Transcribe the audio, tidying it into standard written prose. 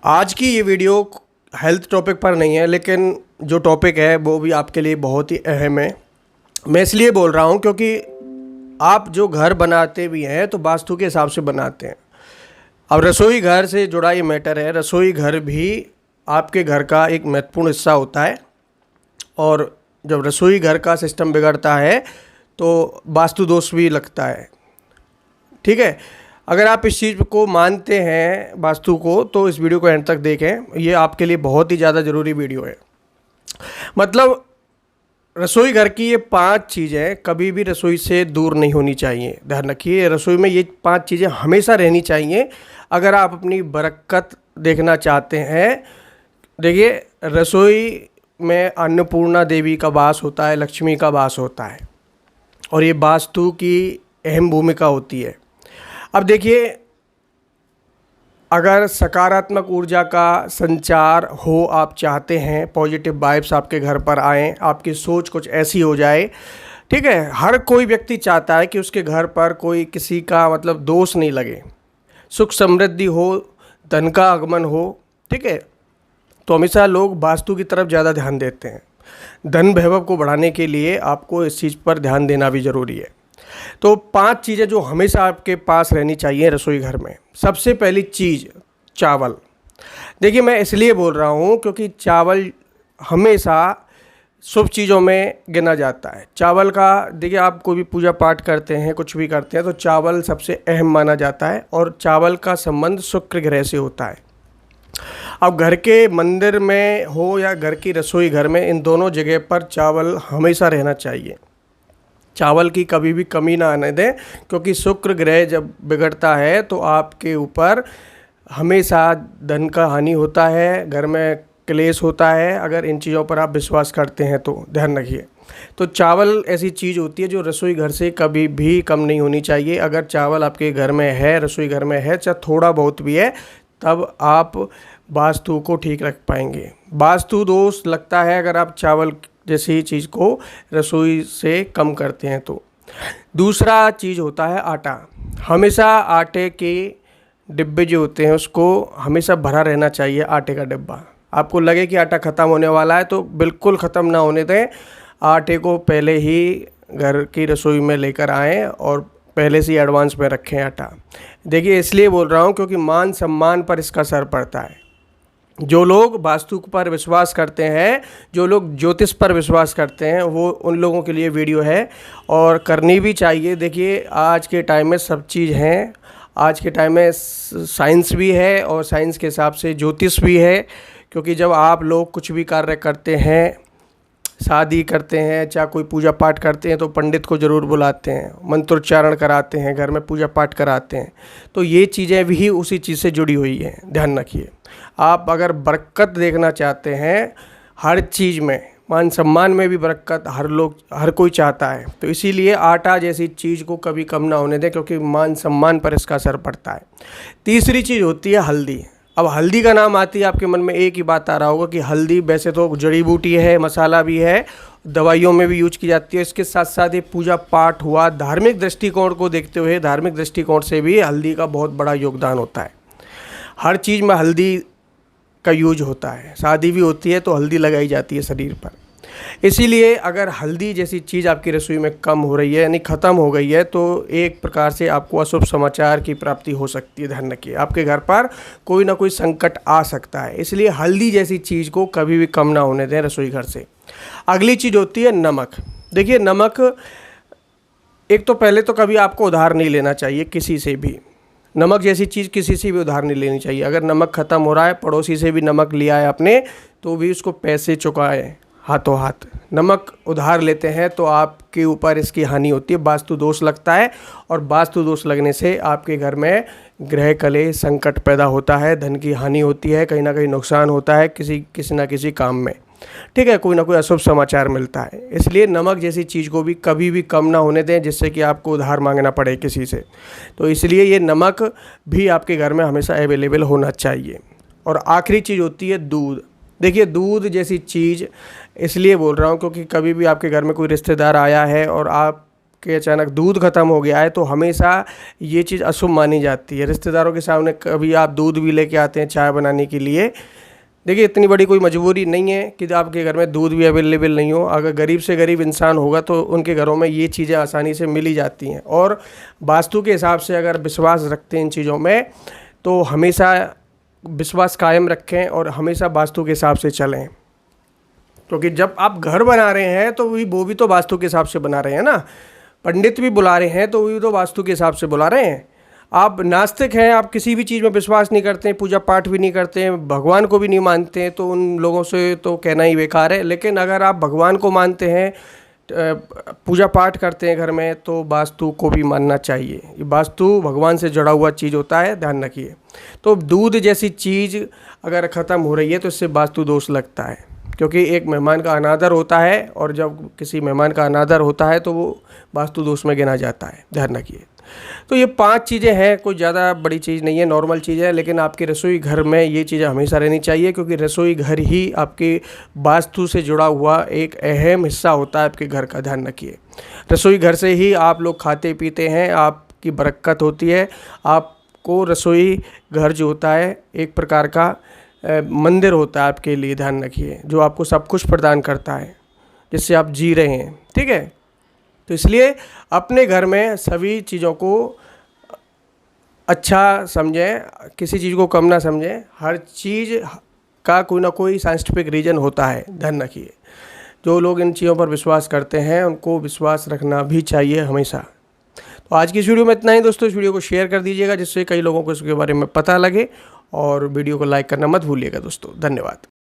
आज की ये वीडियो हेल्थ टॉपिक पर नहीं है, लेकिन जो टॉपिक है वो भी आपके लिए बहुत ही अहम है। मैं इसलिए बोल रहा हूँ क्योंकि आप जो घर बनाते भी हैं तो वास्तु के हिसाब से बनाते हैं। अब रसोई घर से जुड़ा ये मैटर है। रसोई घर भी आपके घर का एक महत्वपूर्ण हिस्सा होता है, और जब रसोई घर का सिस्टम बिगड़ता है तो वास्तु दोष भी लगता है। ठीक है, अगर आप इस चीज़ को मानते हैं वास्तु को, तो इस वीडियो को एंड तक देखें। ये आपके लिए बहुत ही ज़्यादा ज़रूरी वीडियो है। मतलब रसोई घर की ये 5 चीज़ें कभी भी रसोई से दूर नहीं होनी चाहिए। ध्यान रखिए, रसोई में ये 5 चीज़ें हमेशा रहनी चाहिए अगर आप अपनी बरकत देखना चाहते हैं। देखिए, रसोई में अन्नपूर्णा देवी का वास होता है, लक्ष्मी का वास होता है, और ये वास्तु की अहम भूमिका होती है। अब देखिए, अगर सकारात्मक ऊर्जा का संचार हो, आप चाहते हैं पॉजिटिव वाइब्स आपके घर पर आएँ, आपकी सोच कुछ ऐसी हो जाए। ठीक है, हर कोई व्यक्ति चाहता है कि उसके घर पर कोई किसी का मतलब दोष नहीं लगे, सुख समृद्धि हो, धन का आगमन हो। ठीक है, तो हमेशा लोग वास्तु की तरफ ज़्यादा ध्यान देते हैं। धन वैभव को बढ़ाने के लिए आपको इस चीज़ पर ध्यान देना भी ज़रूरी है। तो 5 चीज़ें जो हमेशा आपके पास रहनी चाहिए रसोई घर में। सबसे पहली चीज़, चावल। देखिए, मैं इसलिए बोल रहा हूँ क्योंकि चावल हमेशा शुभ चीज़ों में गिना जाता है। चावल का देखिए, आप कोई भी पूजा पाठ करते हैं, कुछ भी करते हैं, तो चावल सबसे अहम माना जाता है, और चावल का संबंध शुक्र ग्रह से होता है। अब घर के मंदिर में हो या घर की रसोई घर में, इन दोनों जगह पर चावल हमेशा रहना चाहिए। चावल की कभी भी कमी ना आने दें, क्योंकि शुक्र ग्रह जब बिगड़ता है तो आपके ऊपर हमेशा धन का हानि होता है, घर में क्लेश होता है। अगर इन चीज़ों पर आप विश्वास करते हैं तो ध्यान रखिए। तो चावल ऐसी चीज़ होती है जो रसोई घर से कभी भी कम नहीं होनी चाहिए। अगर चावल आपके घर में है, रसोई घर में है, चाहे थोड़ा बहुत भी है, तब आप वास्तु को ठीक रख पाएंगे। वास्तु दोष लगता है अगर आप चावल जैसी चीज़ को रसोई से कम करते हैं तो। दूसरा चीज़ होता है आटा। हमेशा आटे के डिब्बे जो होते हैं उसको हमेशा भरा रहना चाहिए। आटे का डिब्बा, आपको लगे कि आटा ख़त्म होने वाला है तो बिल्कुल ख़त्म ना होने दें। आटे को पहले ही घर की रसोई में लेकर आएँ और पहले से ही एडवांस में रखें आटा। देखिए, इसलिए बोल रहा हूँ क्योंकि मान सम्मान पर इसका असर पड़ता है। जो लोग वास्तु पर विश्वास करते हैं, जो लोग ज्योतिष पर विश्वास करते हैं, वो उन लोगों के लिए वीडियो है, और करनी भी चाहिए। देखिए, आज के टाइम में सब चीज़ हैं। आज के टाइम में साइंस भी है और साइंस के हिसाब से ज्योतिष भी है। क्योंकि जब आप लोग कुछ भी कार्य करते हैं, शादी करते हैं, चाहे कोई पूजा पाठ करते हैं, तो पंडित को ज़रूर बुलाते हैं, मंत्रोच्चारण कराते हैं, घर में पूजा पाठ कराते हैं। तो ये चीज़ें भी उसी चीज़ से जुड़ी हुई हैं। ध्यान रखिए, आप अगर बरकत देखना चाहते हैं हर चीज़ में, मान सम्मान में भी बरकत हर कोई चाहता है, तो इसीलिए आटा जैसी चीज़ को कभी कम ना होने दें, क्योंकि मान सम्मान पर इसका असर पड़ता है। तीसरी चीज़ होती है हल्दी। अब हल्दी का नाम आती है, आपके मन में एक ही बात आ रहा होगा कि हल्दी वैसे तो जड़ी बूटी है, मसाला भी है, दवाइयों में भी यूज की जाती है। इसके साथ साथ ये पूजा पाठ हुआ, धार्मिक दृष्टिकोण को देखते हुए, धार्मिक दृष्टिकोण से भी हल्दी का बहुत बड़ा योगदान होता है। हर चीज़ में हल्दी का यूज होता है। शादी भी होती है तो हल्दी लगाई जाती है शरीर पर। इसीलिए अगर हल्दी जैसी चीज़ आपकी रसोई में कम हो रही है, यानी ख़त्म हो गई है, तो एक प्रकार से आपको अशुभ समाचार की प्राप्ति हो सकती है। ध्यान रखिए, आपके घर पर कोई ना कोई संकट आ सकता है। इसलिए हल्दी जैसी चीज़ को कभी भी कम ना होने दें रसोई घर से। अगली चीज़ होती है नमक। देखिए, नमक एक तो पहले तो कभी आपको उधार नहीं लेना चाहिए किसी से भी। नमक जैसी चीज़ किसी से भी उधार नहीं लेनी चाहिए। अगर नमक ख़त्म हो रहा है, पड़ोसी से भी नमक लिया है आपने, तो भी उसको पैसे चुकाएं हाथों हाथ। नमक उधार लेते हैं तो आपके ऊपर इसकी हानि होती है, वास्तु दोष लगता है, और वास्तु दोष लगने से आपके घर में ग्रह कलेश संकट पैदा होता है, धन की हानि होती है, कहीं ना कहीं नुकसान होता है किसी ना किसी काम में। ठीक है, कोई ना कोई अशुभ समाचार मिलता है। इसलिए नमक जैसी चीज़ को भी कभी भी कम ना होने दें जिससे कि आपको उधार मांगना पड़े किसी से। तो इसलिए ये नमक भी आपके घर में हमेशा अवेलेबल होना चाहिए। और आखिरी चीज़ होती है दूध। देखिए, दूध जैसी चीज़ इसलिए बोल रहा हूँ क्योंकि कभी भी आपके घर में कोई रिश्तेदार आया है और आप के अचानक दूध ख़त्म हो गया है तो हमेशा ये चीज़ अशुभ मानी जाती है। रिश्तेदारों के सामने कभी आप दूध भी लेके आते हैं चाय बनाने के लिए, देखिए इतनी बड़ी कोई मजबूरी नहीं है कि आपके घर में दूध भी अवेलेबल नहीं हो। अगर गरीब से गरीब इंसान होगा तो उनके घरों में ये चीज़ें आसानी से मिल ही जाती हैं। और वास्तु के हिसाब से अगर विश्वास रखते हैं इन चीज़ों में तो हमेशा विश्वास कायम रखें और हमेशा वास्तु के हिसाब से चलें, क्योंकि जब आप घर बना रहे हैं तो वो भी तो वास्तु के हिसाब से बना रहे हैं ना। पंडित भी बुला रहे हैं तो वो भी तो वास्तु के हिसाब से बुला रहे हैं। आप नास्तिक हैं, आप किसी भी चीज़ में विश्वास नहीं करते हैं, पूजा पाठ भी नहीं करते हैं, भगवान को भी नहीं मानते हैं, तो उन लोगों से तो कहना ही बेकार है। लेकिन अगर आप भगवान को मानते हैं, पूजा पाठ करते हैं घर में, तो वास्तु को भी मानना चाहिए। ये वास्तु भगवान से जुड़ा हुआ चीज़ होता है, ध्यान रखिए। तो दूध जैसी चीज़ अगर ख़त्म हो रही है तो इससे वास्तु दोष लगता है, क्योंकि एक मेहमान का अनादर होता है और जब किसी मेहमान का अनादर होता है तो वो वास्तु दोष में गिना जाता है, ध्यान रखिए। तो ये 5 चीज़ें हैं, कोई ज़्यादा बड़ी चीज़ नहीं है, नॉर्मल चीज़ है, लेकिन आपके रसोई घर में ये चीज़ें हमेशा रहनी चाहिए, क्योंकि रसोई घर ही आपके वास्तु से जुड़ा हुआ एक अहम हिस्सा होता है आपके घर का, ध्यान रखिए। रसोई घर से ही आप लोग खाते पीते हैं, आपकी बरकत होती है। आपको रसोई घर जो होता है एक प्रकार का मंदिर होता है आपके लिए, ध्यान रखिए, जो आपको सब कुछ प्रदान करता है, जिससे आप जी रहे हैं, ठीक है। तो इसलिए अपने घर में सभी चीज़ों को अच्छा समझें, किसी चीज़ को कम ना समझें। हर चीज़ का कोई ना कोई साइंटिफिक रीज़न होता है, ध्यान रखिए। जो लोग इन चीज़ों पर विश्वास करते हैं उनको विश्वास रखना भी चाहिए हमेशा। तो आज की इस वीडियो में इतना ही दोस्तों। इस वीडियो को शेयर कर दीजिएगा जिससे कई लोगों को इसके बारे में पता लगे, और वीडियो को लाइक करना मत भूलिएगा दोस्तों। धन्यवाद।